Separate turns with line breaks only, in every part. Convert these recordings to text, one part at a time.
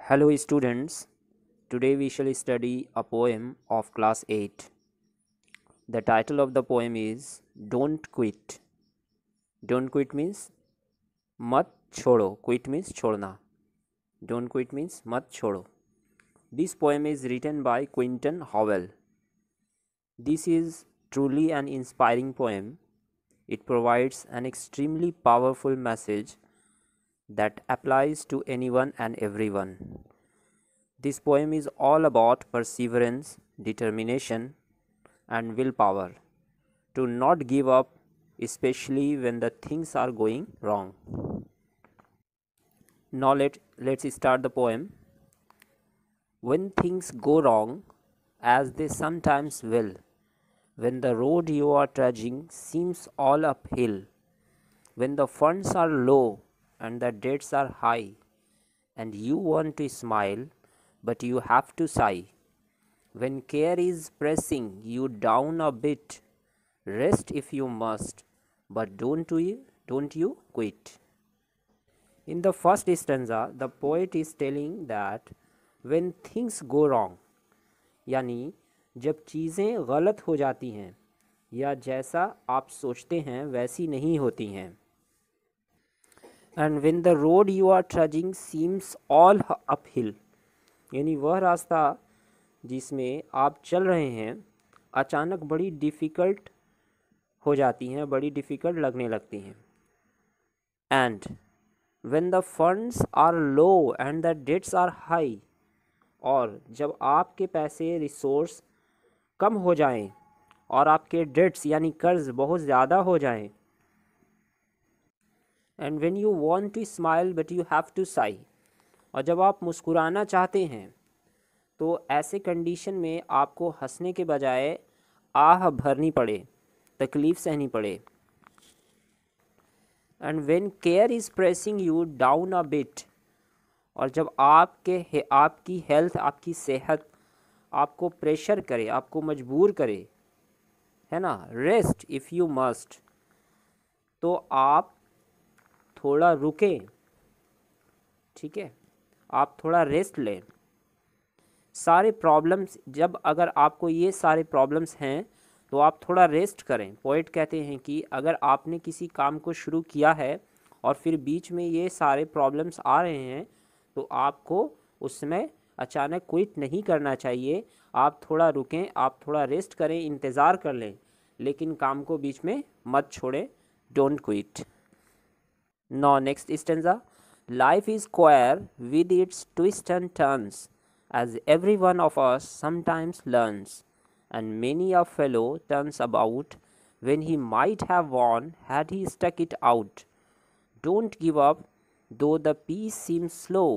Hello students, today we shall study a poem of class 8. The title of the poem is Don't Quit. Don't quit means mat chodo. Quit means chodna. Don't quit means mat chodo. This poem is written by Quentin Howell. This is truly an inspiring poem. It provides an extremely powerful message that applies to anyone and everyone. This poem is all about perseverance, determination, and willpower to not give up, especially when the things are going wrong. Now let's start the poem. When things go wrong, as they sometimes will, when the road you are trudging seems all uphill, when the funds are low and the debts are high, and you want to smile, but you have to sigh. When care is pressing you down a bit, rest if you must, but don't you quit. In the first stanza, the poet is telling that when things go wrong, यानी जब चीज़ें गलत हो जाती हैं या जैसा आप सोचते हैं वैसी नहीं होती हैं, and when the road you are trudging seems all uphill, यानी वह रास्ता जिसमें आप चल रहे हैं अचानक बड़ी डिफ़िकल्ट हो जाती हैं, बड़ी डिफ़िकल्ट लगने लगती हैं. And when the funds are low and the debts are high, और जब आपके पैसे रिसोर्स कम हो जाएं और आपके डेट्स यानी कर्ज बहुत ज़्यादा हो जाएं. And when you want to smile but you have to sigh, और जब आप मुस्कुराना चाहते हैं तो ऐसे कंडीशन में आपको हंसने के बजाय आह भरनी पड़े, तकलीफ़ सहनी पड़े. And when care is pressing you down a bit, और जब आपकी हेल्थ, आपकी सेहत आपको प्रेशर करे, आपको मजबूर करे, है ना, रेस्ट इफ़ यू मस्ट, तो आप थोड़ा रुकें, ठीक है, आप थोड़ा रेस्ट लें. सारे प्रॉब्लम्स, जब अगर आपको ये सारे प्रॉब्लम्स हैं तो आप थोड़ा रेस्ट करें. पोइट कहते हैं कि अगर आपने किसी काम को शुरू किया है और फिर बीच में ये सारे प्रॉब्लम्स आ रहे हैं तो आपको उस समय अचानक क्विट नहीं करना चाहिए. आप थोड़ा रुकें, आप थोड़ा रेस्ट करें, इंतज़ार कर लें, लेकिन काम को बीच में मत छोड़ें. Don't quit. Now next stanza. Life is queer with its twists and turns, as every one of us sometimes learns, and many a fellow turns about when he might have won had he stuck it out. Don't give up, though the pace seems slow.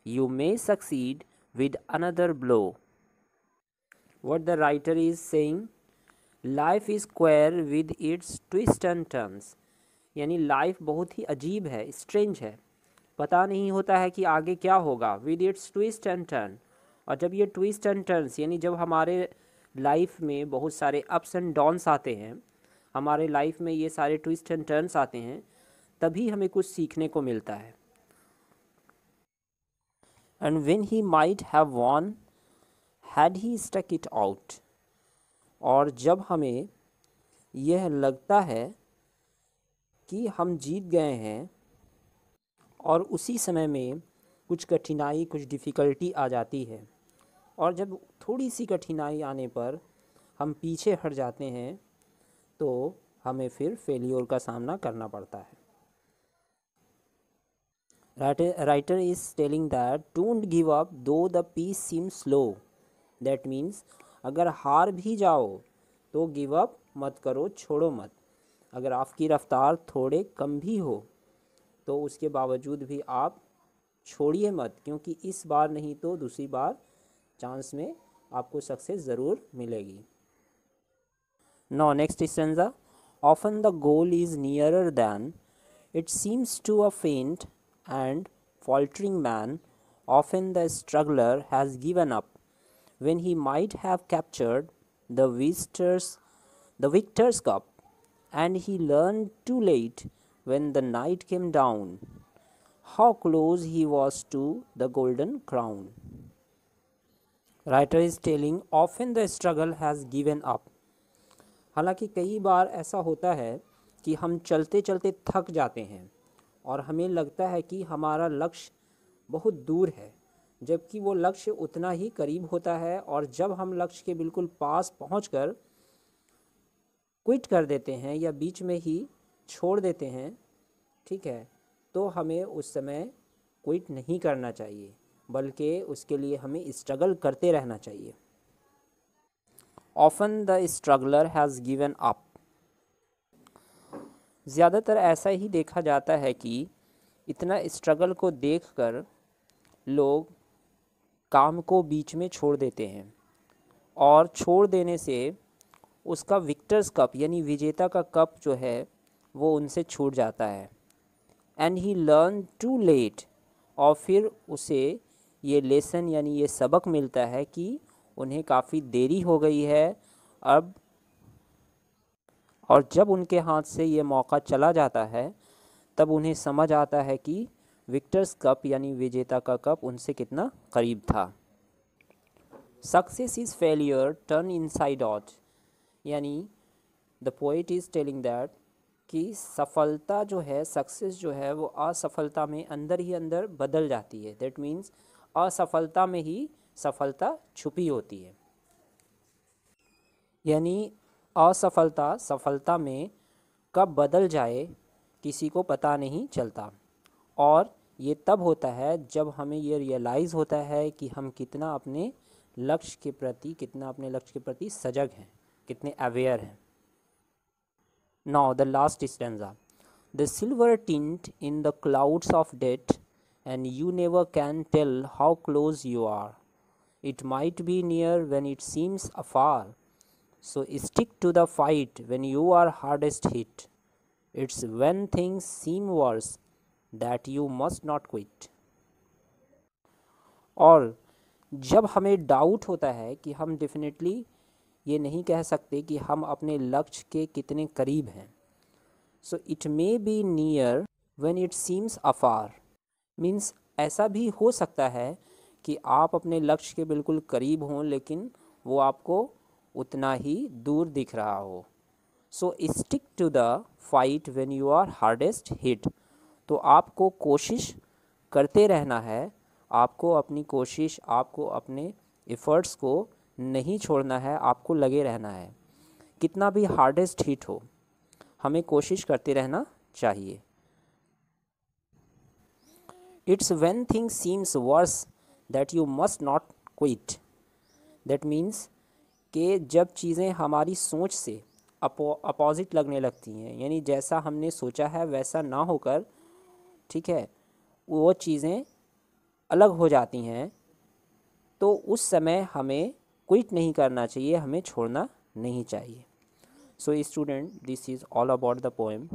You may succeed with another blow. What the writer is saying, life is queer with its twists and turns, यानी life बहुत ही अजीब है, strange है, पता नहीं होता है कि आगे क्या होगा. With its twist and turn, और जब ये ट्विस्ट एंड टर्न्स यानी जब हमारे लाइफ में बहुत सारे अप्स एंड डाउन्स आते हैं, हमारे लाइफ में ये सारे ट्विस्ट एंड टर्न्स आते हैं, तभी हमें कुछ सीखने को मिलता है. And when he might have won had he stuck it out, और जब हमें यह लगता है कि हम जीत गए हैं और उसी समय में कुछ कठिनाई, कुछ डिफ़िकल्टी आ जाती है, और जब थोड़ी सी कठिनाई आने पर हम पीछे हट जाते हैं तो हमें फिर फेलियर का सामना करना पड़ता है. Writer is telling that don't give up though the pace seem slow. That means अगर हार भी जाओ तो गिव अप मत करो, छोड़ो मत. अगर आपकी रफ़्तार थोड़े कम भी हो तो उसके बावजूद भी आप छोड़िए मत, क्योंकि इस बार नहीं तो दूसरी बार चांस में आपको सक्सेस ज़रूर मिलेगी. Now next stanza. Often the goal is nearer than it seems to a faint and faltering man. Often the struggler has given up when he might have captured the victor's cup, and he learned too late when the night came down. how close he was to the golden crown. Writer is telling often the struggle has given up. हालांकि कई बार ऐसा होता है कि हम चलते चलते थक जाते हैं और हमें लगता है कि हमारा लक्ष्य बहुत दूर है, जबकि वो लक्ष्य उतना ही करीब होता है। और जब हम लक्ष्य के बिल्कुल पास पहुंचकर क्विट कर देते हैं या बीच में ही छोड़ देते हैं, ठीक है, तो हमें उस समय क्विट नहीं करना चाहिए, बल्कि उसके लिए हमें स्ट्रगल करते रहना चाहिए। Often the struggler has given up. ज़्यादातर ऐसा ही देखा जाता है कि इतना स्ट्रगल को देखकर लोग काम को बीच में छोड़ देते हैं और छोड़ देने से उसका विक्टर्स कप यानी विजेता का कप जो है वो उनसे छूट जाता है। And he learn too late, और फिर उसे ये लेसन यानी ये सबक मिलता है कि उन्हें काफ़ी देरी हो गई है अब, और जब उनके हाथ से ये मौका चला जाता है तब उन्हें समझ आता है कि विक्टर्स कप यानी विजेता का कप उनसे कितना करीब था। Success is failure turn inside out, यानी the poet is telling that कि सफलता जो है, सक्सेस जो है, वो असफलता में अंदर ही अंदर बदल जाती है। दैट मीन्स असफलता में ही सफलता छुपी होती है, यानी असफलता सफलता में कब बदल जाए किसी को पता नहीं चलता। और ये तब होता है जब हमें ये रियलाइज़ होता है कि हम कितना अपने लक्ष्य के प्रति सजग हैं, कितने अवेयर हैं। Now the last stanza. The silver tint in the clouds of death and you never can tell how close you are, it might be near when it seems afar, so stick to the fight when you are hardest hit, it's when things seem worse that you must not quit। और जब हमें doubt होता है कि हम definitely ये नहीं कह सकते कि हम अपने लक्ष्य के कितने करीब हैं, so it may be near when it seems afar, means ऐसा भी हो सकता है कि आप अपने लक्ष्य के बिल्कुल करीब हों लेकिन वो आपको उतना ही दूर दिख रहा हो। So stick to the fight when you are hardest hit, तो आपको कोशिश करते रहना है, आपको अपनी कोशिश, आपको अपने एफ़र्ट्स को नहीं छोड़ना है, आपको लगे रहना है। कितना भी हार्डेस्ट हिट हो, हमें कोशिश करते रहना चाहिए। It's when things seems worse that you must not quit, that means कि जब चीज़ें हमारी सोच से अपोजिट लगने लगती हैं, यानी जैसा हमने सोचा है वैसा ना होकर, ठीक है, वो चीज़ें अलग हो जाती हैं, तो उस समय हमें क्विट नहीं करना चाहिए, हमें छोड़ना नहीं चाहिए। So student, this is all about the poem.